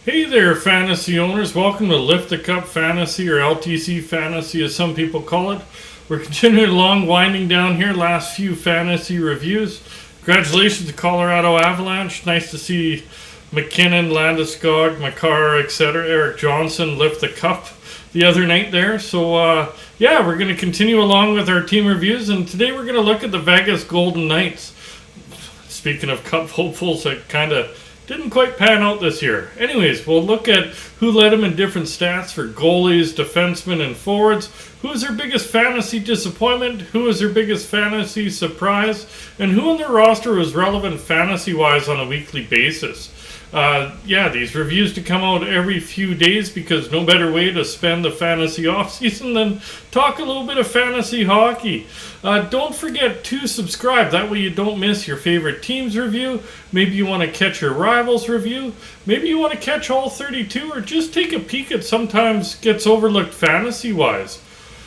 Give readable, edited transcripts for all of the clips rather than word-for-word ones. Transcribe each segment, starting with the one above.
Hey there, fantasy owners. Welcome to Lift the Cup Fantasy, or LTC Fantasy as some people call it. We're continuing along, winding down here, last few fantasy reviews. Congratulations to Colorado Avalanche. Nice to see McKinnon, Landeskog, Makar, etc. Eric Johnson lift the cup the other night there. So, we're going to continue along with our team reviews, and today we're going to look at the Vegas Golden Knights. Speaking of cup hopefuls, that kind of didn't quite pan out this year. Anyways, we'll look at who led them in different stats for goalies, defensemen, and forwards. Who was their biggest fantasy disappointment? Who was their biggest fantasy surprise? And who on their roster was relevant fantasy-wise on a weekly basis? These reviews to come out every few days because no better way to spend the fantasy offseason than talk a little bit of fantasy hockey. Don't forget to subscribe. That way you don't miss your favorite team's review. Maybe you want to catch your rivals' review. Maybe you want to catch all 32 or just take a peek at sometimes gets overlooked fantasy-wise.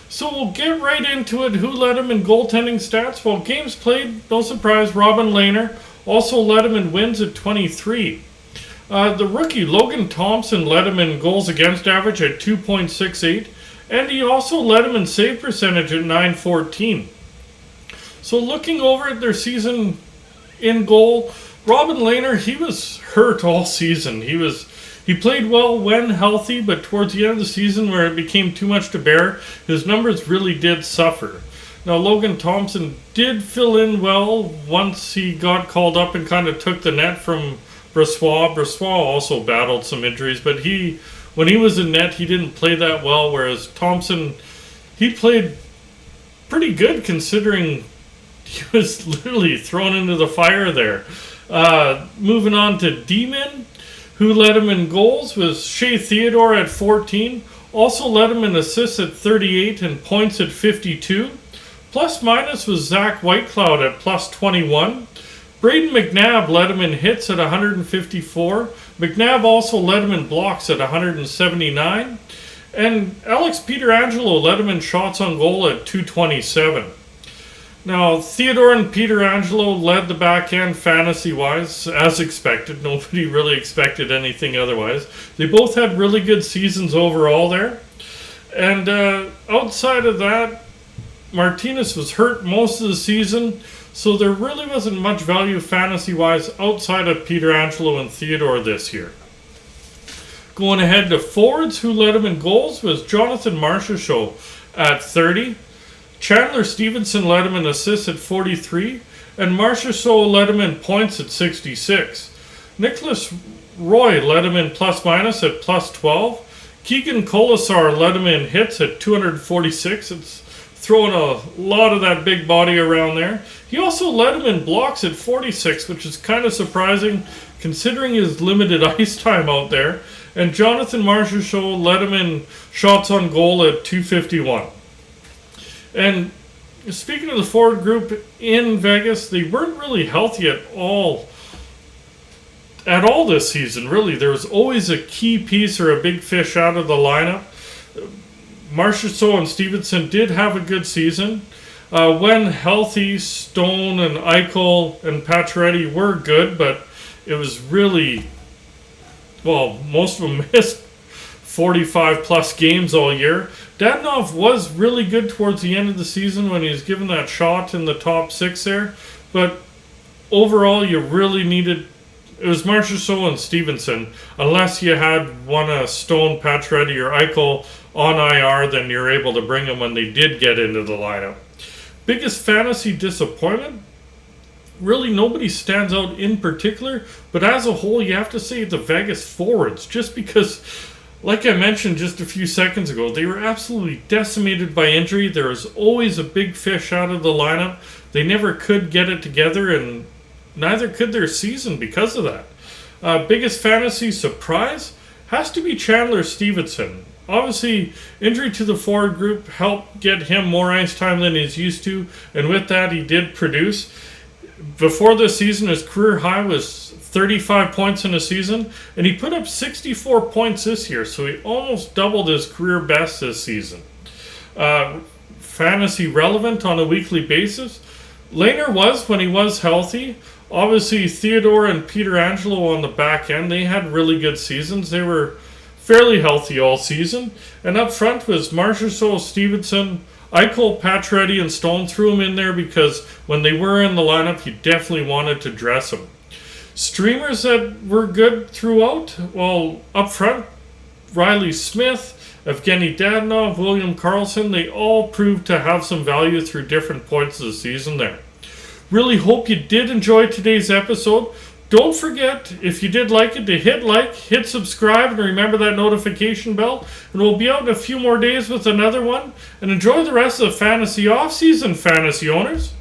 So we'll get right into it. Who led him in goaltending stats? Well, games played, no surprise, Robin Lehner also led him in wins at 23. The rookie Logan Thompson led him in goals against average at 2.68, and he also led him in save percentage at 914. So looking over at their season in goal, Robin Lehner, he was hurt all season. He played well when healthy, but towards the end of the season where it became too much to bear, his numbers really did suffer. Now, Logan Thompson did fill in well once he got called up and kind of took the net from Brossoit. Brossoit also battled some injuries, but when he was in net, he didn't play that well, whereas Thompson, he played pretty good considering he was literally thrown into the fire there. Moving on to D-men, who led him in goals was Shea Theodore at 14, also led him in assists at 38 and points at 52. Plus minus was Zach Whitecloud at plus 21. Braden McNabb led him in hits at 154. McNabb also led him in blocks at 179. And Alex Pietrangelo led him in shots on goal at 227. Now, Theodore and Pietrangelo led the back end fantasy-wise, as expected. Nobody really expected anything otherwise. They both had really good seasons overall there. And outside of that, Martinez was hurt most of the season, so there really wasn't much value fantasy-wise outside of Pietrangelo and Theodore this year. Going ahead to forwards, who led him in goals was Jonathan Marchessault at 30. Chandler Stevenson led him in assists at 43, and Marchessault led him in points at 66. Nicholas Roy led him in plus-minus at plus 12. Keegan Colasar led him in hits at 246. It's throwing a lot of that big body around there. He also led him in blocks at 46, which is kind of surprising considering his limited ice time out there. And Jonathan Marchessault led him in shots on goal at 251. And speaking of the forward group in Vegas, they weren't really healthy at all this season, really. There was always a key piece or a big fish out of the lineup. Marchessault and Stevenson did have a good season. When healthy, Stone and Eichel and Pacioretty were good, but it was really, most of them missed 45 plus games all year. Dadonov was really good towards the end of the season when he was given that shot in the top six there, but overall you really needed, it was Marchessault and Stevenson. Unless you had one of Stone, Pacioretty, or Eichel on IR, then you're able to bring them when they did get into the lineup. Biggest fantasy disappointment? Really, nobody stands out in particular, but as a whole, you have to say the Vegas forwards, just because, like I mentioned just a few seconds ago, they were absolutely decimated by injury. There was always a big fish out of the lineup. They never could get it together, and neither could their season because of that. Biggest fantasy surprise has to be Chandler Stevenson. Obviously, injury to the forward group helped get him more ice time than he's used to, and with that, he did produce. Before this season, his career high was 35 points in a season, and he put up 64 points this year, so he almost doubled his career best this season. Fantasy relevant on a weekly basis. Lehner was when he was healthy. Obviously, Theodore and Peter Angelo on the back end, they had really good seasons. They were fairly healthy all season. And up front was Marchessault, Stevenson, Eichel, Pacioretty, and Stone. Threw them in there because when they were in the lineup, you definitely wanted to dress them. Streamers that were good throughout, well, up front, Riley Smith, Evgeny Dadonov, William Karlsson, they all proved to have some value through different points of the season there. Really hope you did enjoy today's episode. Don't forget, if you did like it, to hit like, hit subscribe, and remember that notification bell. And we'll be out in a few more days with another one. And enjoy the rest of the fantasy offseason, fantasy owners.